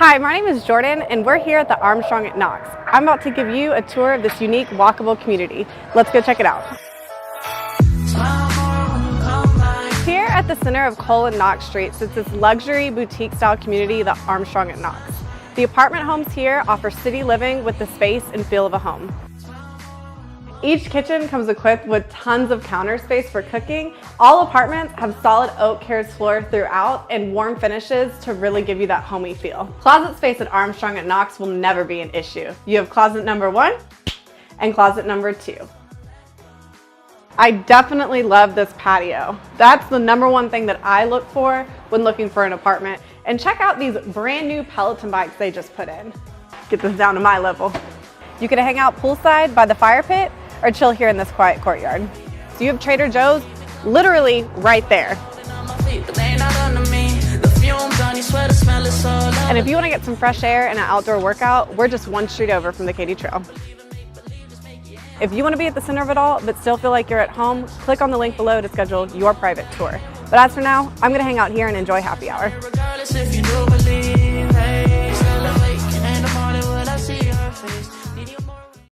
Hi, my name is Jordan and we're here at the Armstrong at Knox. I'm about to give you a tour of this unique walkable community. Let's go check it out. Here at the center of Cole and Knox Street sits this luxury boutique style community, the Armstrong at Knox. The apartment homes here offer city living with the space and feel of a home. Each kitchen comes equipped with tons of counter space for cooking. All apartments have solid oak carriage floor throughout and warm finishes to really give you that homey feel. Closet space at Armstrong at Knox will never be an issue. You have closet number 1 and closet number 2. I definitely love this patio. That's the number one thing that I look for when looking for an apartment. And check out these brand new Peloton bikes they just put in. Get this down to my level. You can hang out poolside by the fire pit or chill here in this quiet courtyard. So you have Trader Joe's literally right there. And if you want to get some fresh air and an outdoor workout, we're just one street over from the Katy Trail. If you want to be at the center of it all, but still feel like you're at home, click on the link below to schedule your private tour. But as for now, I'm going to hang out here and enjoy happy hour.